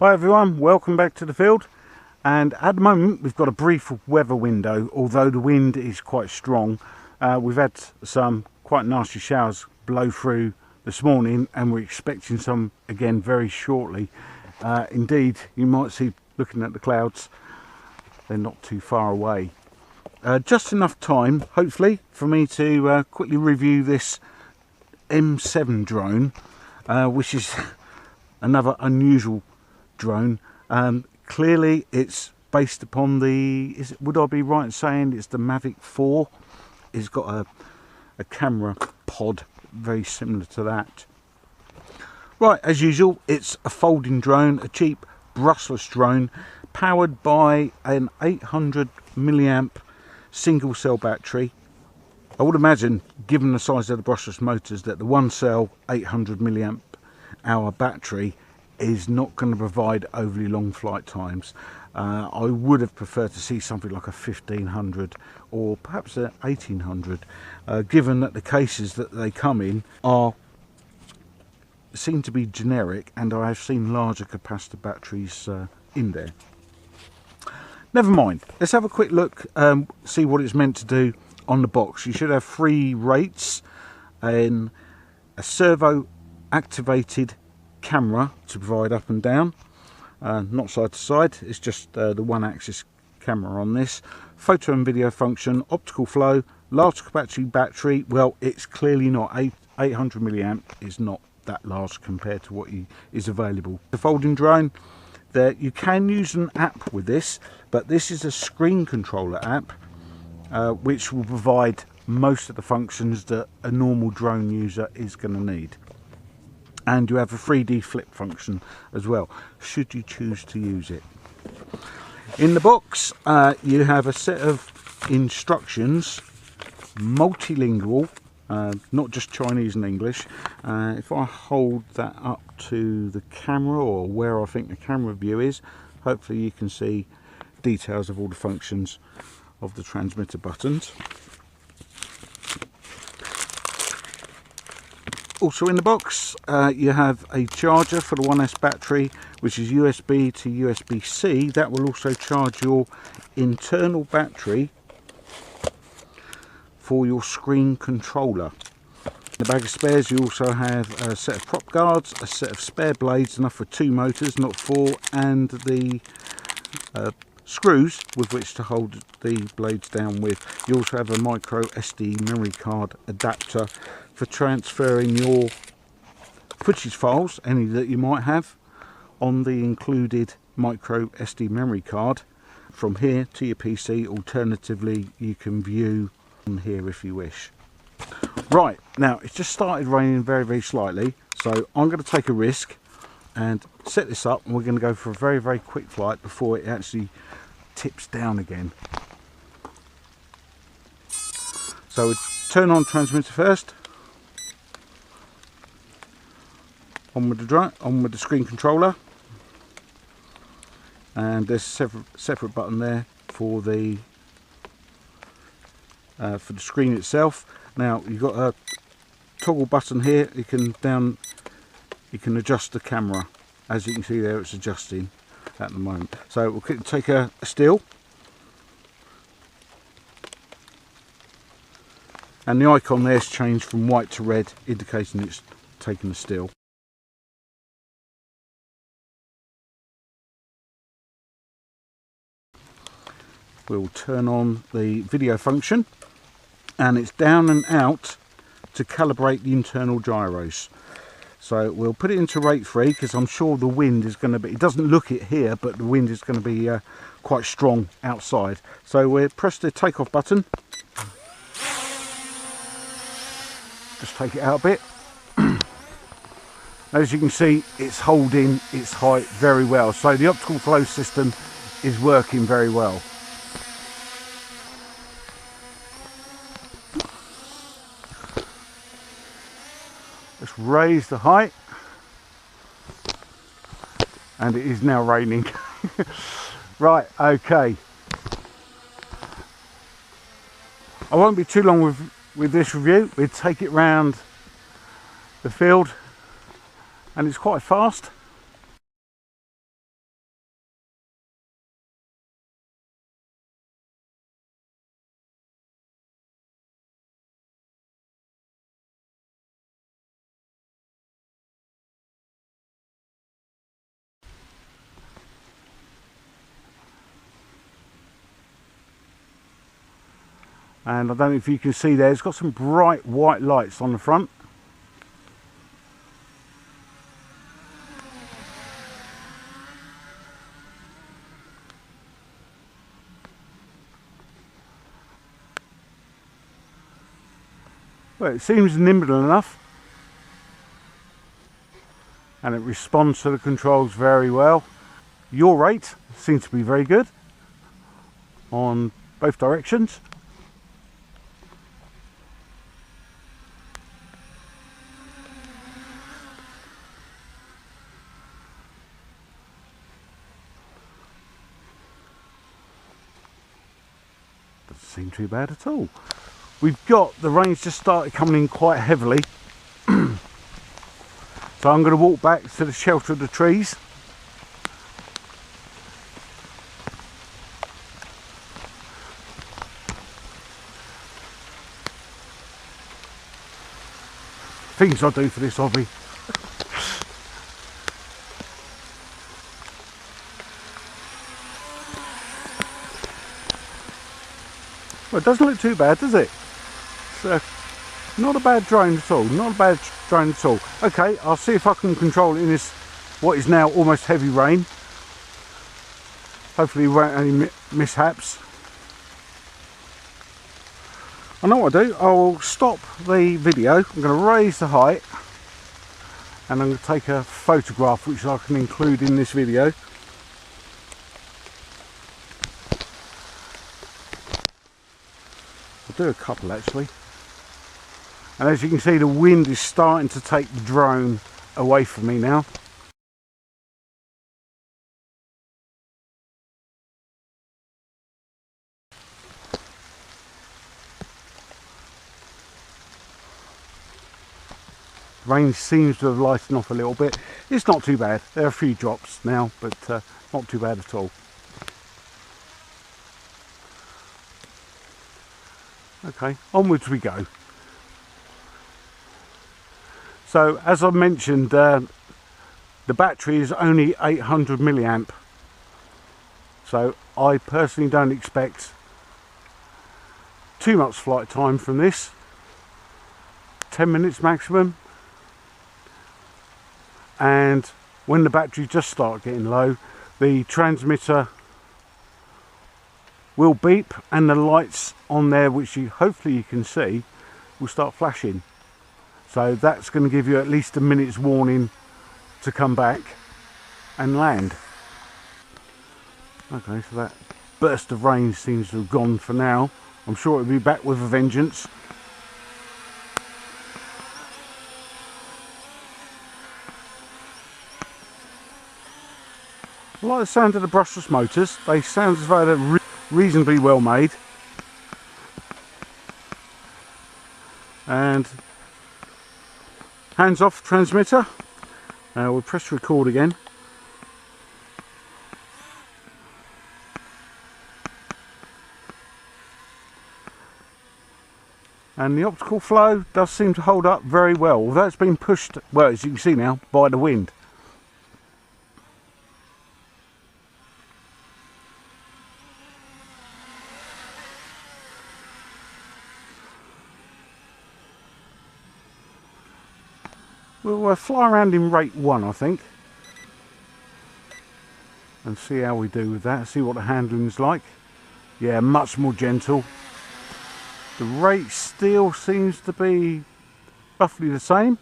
Hi everyone, welcome back to the field. And at the moment we've got a brief weather window, although the wind is quite strong. We've had some quite nasty showers blow through this morning and we're expecting some again very shortly. Indeed, you might see, looking at the clouds, they're not too far away. Just enough time, hopefully, for me to quickly review this M7 drone, which is another unusual drone. Clearly it's based upon the, would I be right in saying it's the Mavic 4? It's got a camera pod very similar to that. Right, as usual, it's a folding drone, a cheap brushless drone powered by an 800 milliamp single cell battery. I would imagine, given the size of the brushless motors, that the one cell 800 milliamp hour battery is not going to provide overly long flight times. I would have preferred to see something like a 1500 or perhaps a 1800, given that the cases that they come in seem to be generic, and I have seen larger capacitor batteries in there. Never mind, let's have a quick look, see what it's meant to do on the box. You should have 3 rates and a servo activated camera to provide up and down, not side to side, it's just the one axis camera on this. Photo and video function, optical flow, large capacity battery. Well, it's clearly not 800 milliamp is not that large compared to what is available. The folding drone, that you can use an app with this, but this is a screen controller app, which will provide most of the functions that a normal drone user is going to need. And you have a 3D flip function as well, should you choose to use it. In the box, you have a set of instructions, multilingual, not just Chinese and English. If I hold that up to the camera, or where I think the camera view is, hopefully you can see details of all the functions of the transmitter buttons. Also in the box, you have a charger for the 1S battery, which is USB to USB-C. That will also charge your internal battery for your screen controller. In the bag of spares, you also have a set of prop guards, a set of spare blades, enough for 2 motors, not 4, and the screws with which to hold the blades down with. You also have a micro SD memory card adapter for transferring your footage files, any that you might have, on the included micro SD memory card from here to your PC. Alternatively, you can view on here if you wish. Right, now it's just started raining very slightly, so I'm going to take a risk and set this up, and we're going to go for a very quick flight before it actually tips down again. So we turn on transmitter first, on with the drone, on with the screen controller, and there's a separate button there for the screen itself. Now you've got a toggle button here. You can adjust the camera. As you can see there, it's adjusting at the moment. So we'll take a still, and the icon there's changed from white to red, indicating it's taken a still. We'll turn on the video function, and it's down and out to calibrate the internal gyros. So we'll put it into rate 3, because I'm sure the wind is going to be, it doesn't look it here, but the wind is going to be quite strong outside. So we'll press the takeoff button, just take it out a bit. As you can see, it's holding its height very well, so the optical flow system is working very well. Let's raise the height, and it is now raining. Right, okay. I won't be too long with this review. We'll take it round the field, and it's quite fast. And I don't know if you can see there, it's got some bright white lights on the front. Well, it seems nimble enough, and it responds to the controls very well. Yaw rate seems to be very good on both directions. Doesn't seem too bad at all. We've got the rain's just started coming in quite heavily, so I'm going to walk back to the shelter of the trees. Things I do for this hobby. Well, it doesn't look too bad, does it? It's not a bad drone at all, not a bad drone at all. Okay, I'll see if I can control it in this, what is now almost heavy rain. Hopefully we won't have any mishaps. I know what I'll do, I'll stop the video, I'm going to raise the height, and I'm going to take a photograph which I can include in this video. I'll do a couple actually. And as you can see, the wind is starting to take the drone away from me now. Rain seems to have lightened off a little bit. It's not too bad. There are a few drops now, but not too bad at all. Okay, onwards we go. So as I mentioned, the battery is only 800 milliamp. So I personally don't expect too much flight time from this. 10 minutes maximum. And when the battery just starts getting low, the transmitter will beep and the lights on there, which hopefully you can see, will start flashing. So that's going to give you at least a minute's warning to come back and land. Okay, so that burst of rain seems to have gone for now. I'm sure it'll be back with a vengeance. I like the sound of the brushless motors. They sound as though they're reasonably well made. And hands off transmitter. We'll press record again. And the optical flow does seem to hold up very well, although it's been pushed, well, as you can see now, by the wind. We'll fly around in rate 1, I think, and see how we do with that, see what the handling's like. Yeah, much more gentle. The rate still seems to be roughly the same.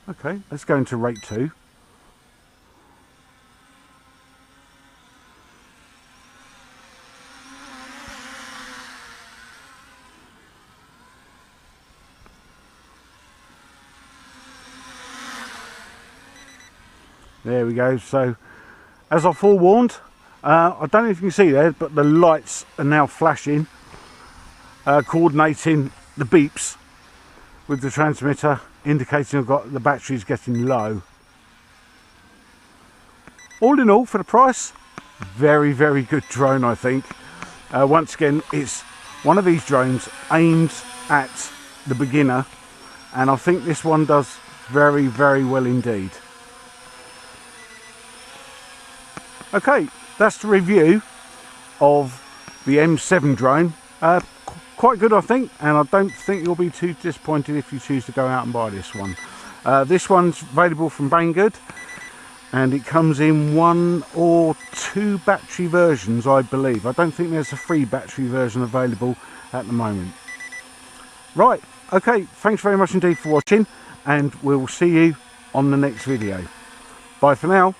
Okay, let's go into rate 2. There we go. So as I forewarned, I don't know if you can see there, but the lights are now flashing, coordinating the beeps with the transmitter, indicating I've got the battery's getting low. All in all, for the price, very, very good drone, I think. Once again, it's one of these drones aimed at the beginner, and I think this one does very, very well indeed. Okay, that's the review of the M7 drone. Quite good, I think, and I don't think you'll be too disappointed if you choose to go out and buy this one. This one's available from Banggood, and it comes in 1 or 2 battery versions, I believe. I don't think there's a free battery version available at the moment. Right, okay, thanks very much indeed for watching, and we'll see you on the next video. Bye for now.